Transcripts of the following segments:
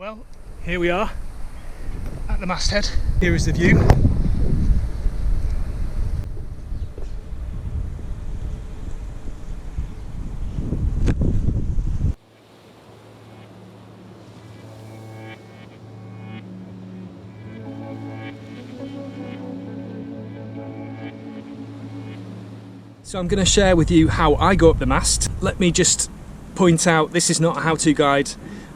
Well, here we are at the masthead. Here is the view. So I'm going to share with you how I go up the mast. Let me just point out, this is not a how-to guide.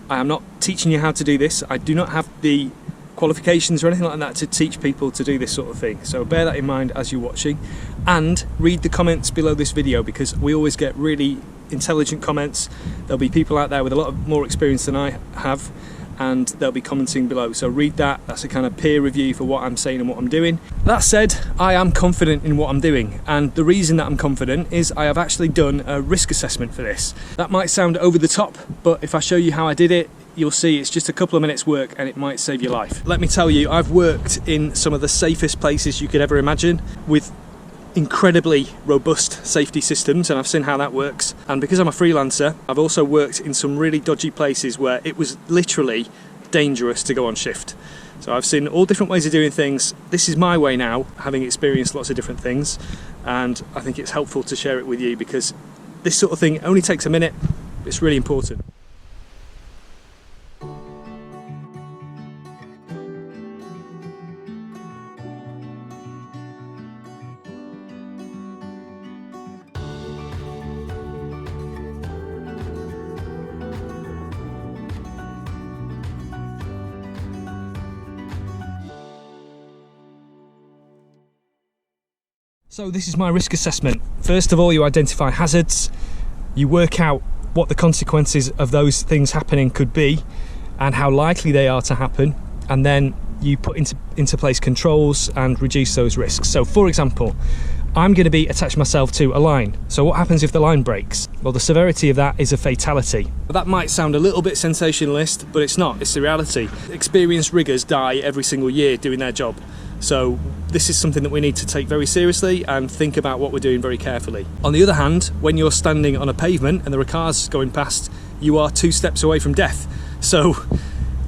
I am not teaching you how to do this. I do not have the qualifications or anything like that to teach people to do this sort of thing. So bear that in mind as you're watching, and read the comments below this video, because we always get really intelligent comments. There'll be people out there with a lot more experience than I have, and they'll be commenting below. So read that. That's a kind of peer review for what I'm saying and what I'm doing. That said, I am confident in what I'm doing, and the reason that I'm confident is I have actually done a risk assessment for this. That might sound over the top, but if I show you how I did it, you'll see it's just a couple of minutes work and it might save your life. Let me tell you, I've worked in some of the safest places you could ever imagine with incredibly robust safety systems, and I've seen how that works. And because I'm a freelancer, I've also worked in some really dodgy places where it was literally dangerous to go on shift. So I've seen all different ways of doing things. This is my way now, having experienced lots of different things, and I think it's helpful to share it with you because this sort of thing only takes a minute. It's really important. So this is my risk assessment. First of all, you identify hazards, you work out what the consequences of those things happening could be and how likely they are to happen, and then you put into place controls and reduce those risks. So for example, I'm going to be attaching myself to a line. So what happens if the line breaks? Well, the severity of that is a fatality. That might sound a little bit sensationalist, but it's not, it's the reality. Experienced riggers die every single year doing their job. So this is something that we need to take very seriously and think about what we're doing very carefully. On the other hand, when you're standing on a pavement and there are cars going past, you are 2 steps away from death. So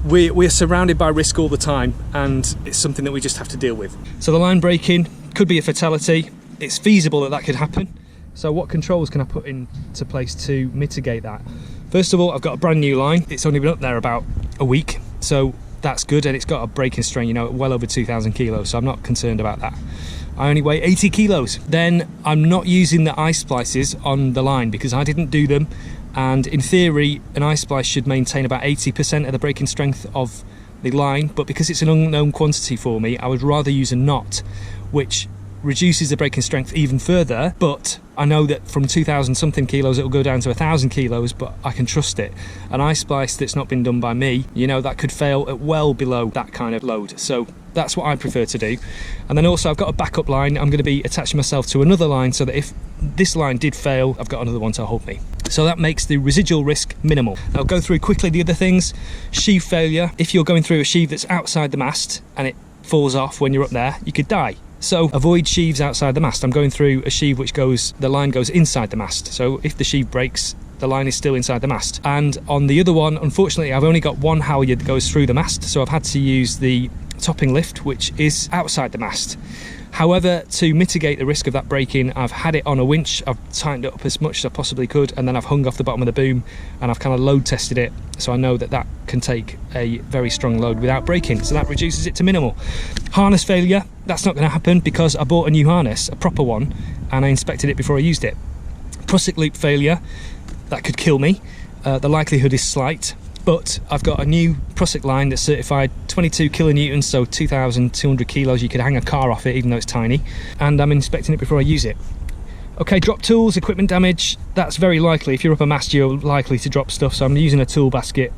we're surrounded by risk all the time, and it's something that we just have to deal with. So the line breaking could be a fatality. It's feasible that that could happen. So what controls can I put into place to mitigate that? First of all, I've got a brand new line. It's only been up there about a week. So that's good, and it's got a braking strain, you know, well over 2,000 kilos, so I'm not concerned about that. I only weigh 80 kilos. Then I'm not using the eye splices on the line because I didn't do them, and in theory an eye splice should maintain about 80% of the braking strength of the line, but because it's an unknown quantity for me, I would rather use a knot, which reduces the braking strength even further. But I know that from 2,000 something kilos it will go down to 1,000 kilos, but I can trust it. An eye splice that's not been done by me, you know, that could fail at well below that kind of load. So that's what I prefer to do. And then also I've got a backup line. I'm going to be attaching myself to another line so that if this line did fail, I've got another one to hold me. So that makes the residual risk minimal. I'll go through quickly the other things. Sheave failure. If you're going through a sheave that's outside the mast and it falls off when you're up there, you could die. So avoid sheaves outside the mast. I'm going through a sheave which the line goes inside the mast. So if the sheave breaks, the line is still inside the mast. And on the other one, unfortunately, I've only got one halyard that goes through the mast. So I've had to use the topping lift, which is outside the mast. However, to mitigate the risk of that breaking, I've had it on a winch. I've tightened it up as much as I possibly could, and then I've hung off the bottom of the boom and I've kind of load tested it, so I know that that can take a very strong load without breaking, so that reduces it to minimal. Harness failure, that's not going to happen because I bought a new harness, a proper one, and I inspected it before I used it. Prusik loop failure, that could kill me. The likelihood is slight, but I've got a new prusik line that's certified 22 kilonewtons, so 2,200 kilos. You could hang a car off it even though it's tiny, and I'm inspecting it before I use it. Okay, drop tools, equipment damage, that's very likely. If you're up a mast, you're likely to drop stuff, so I'm using a tool basket.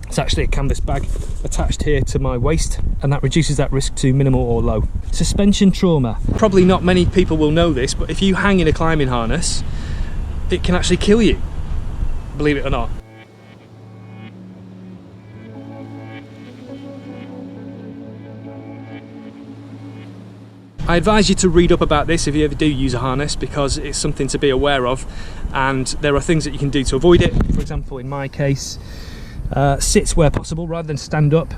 It's actually a canvas bag attached here to my waist, and that reduces that risk to minimal or low. Suspension trauma. Probably not many people will know this, but if you hang in a climbing harness, it can actually kill you, believe it or not. I advise you to read up about this if you ever do use a harness, because it's something to be aware of, and there are things that you can do to avoid it. For example, in my case, Sit where possible rather than stand up,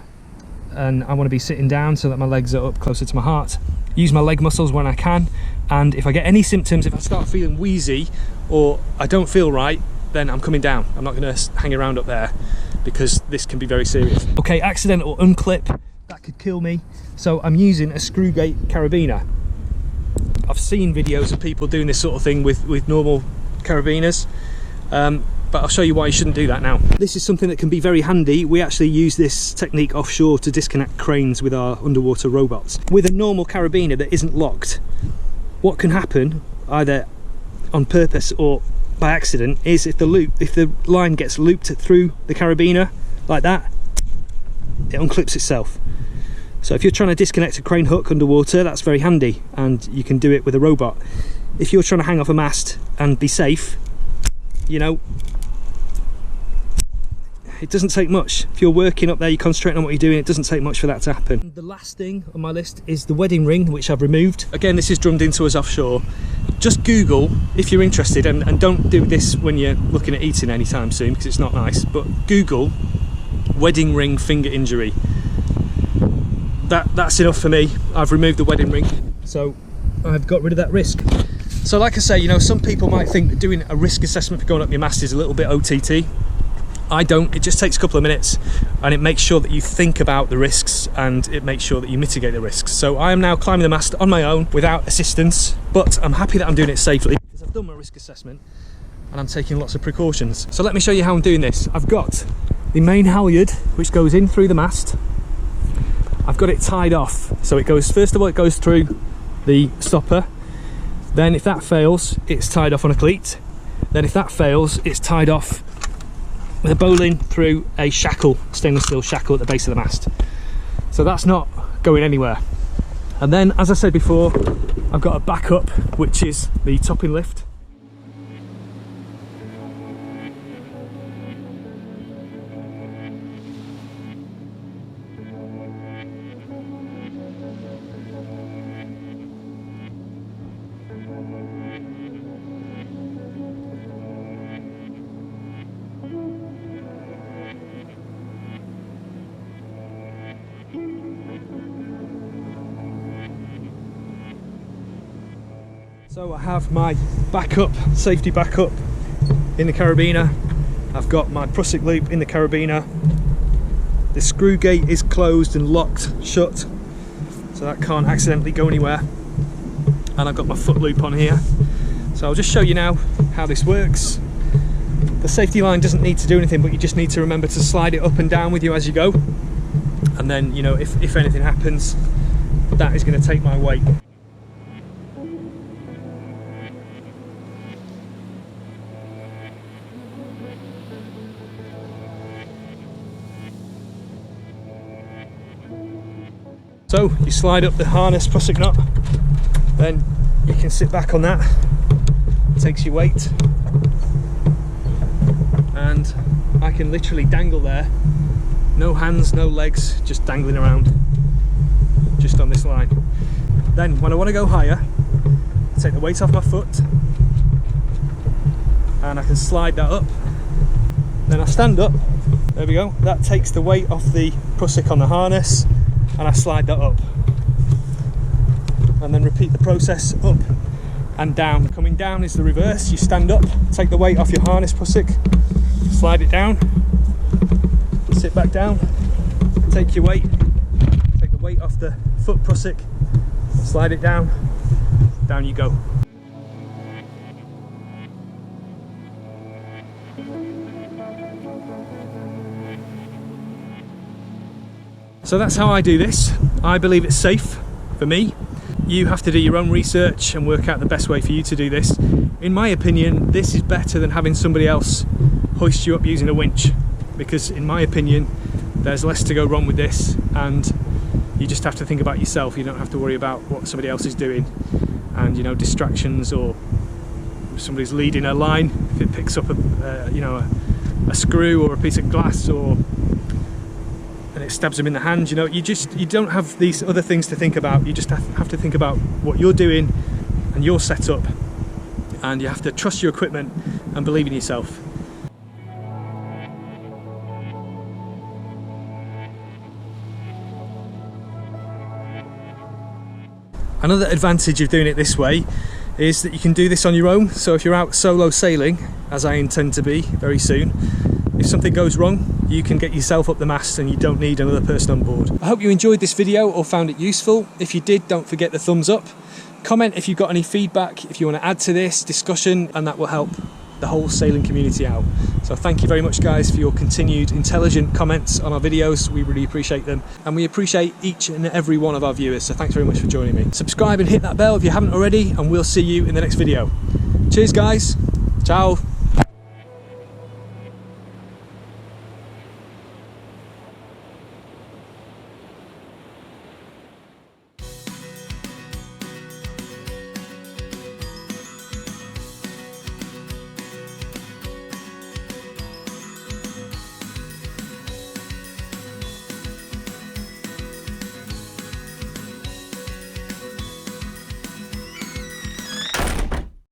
and I want to be sitting down so that my legs are up closer to my heart. Use my leg muscles when I can, and if I get any symptoms, if I start feeling wheezy or I don't feel right, then I'm coming down. I'm not going to hang around up there because this can be very serious. Okay, accidental unclip, that could kill me. So I'm using a screw gate carabiner. I've seen videos of people doing this sort of thing with normal carabiners, but I'll show you why you shouldn't do that now. This is something that can be very handy. We actually use this technique offshore to disconnect cranes with our underwater robots. With a normal carabiner that isn't locked, what can happen, either on purpose or by accident, is if the line gets looped through the carabiner like that, it unclips itself. So if you're trying to disconnect a crane hook underwater, that's very handy, and you can do it with a robot. If you're trying to hang off a mast and be safe, you know, it doesn't take much. If you're working up there, you're concentrating on what you're doing, it doesn't take much for that to happen. The last thing on my list is the wedding ring, which I've removed. Again, this is drummed into us offshore. Just Google if you're interested, and don't do this when you're looking at eating anytime soon because it's not nice, but Google wedding ring finger injury. That's enough for me. I've removed the wedding ring, so I've got rid of that risk. So like I say, you know, some people might think that doing a risk assessment for going up your mast is a little bit OTT. I don't. It just takes a couple of minutes, and it makes sure that you think about the risks, and it makes sure that you mitigate the risks. So I am now climbing the mast on my own without assistance, but I'm happy that I'm doing it safely because I've done my risk assessment and I'm taking lots of precautions. So let me show you how I'm doing this. I've got the main halyard, which goes in through the mast. I've got it tied off, so it goes, first of all, it goes through the stopper. Then if that fails, it's tied off on a cleat. Then if that fails, it's tied off with a bowline through a shackle, stainless steel shackle at the base of the mast. So that's not going anywhere. And then, as I said before, I've got a backup, which is the topping lift. So I have my backup, safety backup in the carabiner. I've got my prusik loop in the carabiner. The screw gate is closed and locked shut, so that can't accidentally go anywhere. And I've got my foot loop on here. So I'll just show you now how this works. The safety line doesn't need to do anything, but you just need to remember to slide it up and down with you as you go. And then, you know, if anything happens, that is going to take my weight. So you slide up the harness prusik knot, then you can sit back on that, it takes your weight, and I can literally dangle there, no hands, no legs, just dangling around, just on this line. Then when I want to go higher, I take the weight off my foot, and I can slide that up, then I stand up, there we go, that takes the weight off the prusik on the harness, and I slide that up, and then repeat the process up and down. Coming down is the reverse. You stand up, take the weight off your harness prusik, slide it down, sit back down, take your weight, take the weight off the foot prusik, slide it down, down you go. So that's how I do this. I believe it's safe for me. You have to do your own research and work out the best way for you to do this. In my opinion, this is better than having somebody else hoist you up using a winch, because in my opinion, there's less to go wrong with this, and you just have to think about yourself. You don't have to worry about what somebody else is doing, and you know, distractions, or if somebody's leading a line, if it picks up a screw or a piece of glass, or and it stabs them in the hand, you know, you don't have these other things to think about. You just have to think about what you're doing and your setup, and you have to trust your equipment and believe in yourself. Another advantage of doing it this way is that you can do this on your own. So if you're out solo sailing, as I intend to be very soon, if something goes wrong, you can get yourself up the mast and you don't need another person on board. I hope you enjoyed this video or found it useful. If you did, don't forget the thumbs up. Comment if you've got any feedback, if you want to add to this discussion, and that will help the whole sailing community out. So thank you very much, guys, for your continued intelligent comments on our videos. We really appreciate them, and we appreciate each and every one of our viewers. So thanks very much for joining me. Subscribe and hit that bell if you haven't already, and we'll see you in the next video. Cheers, guys. Ciao.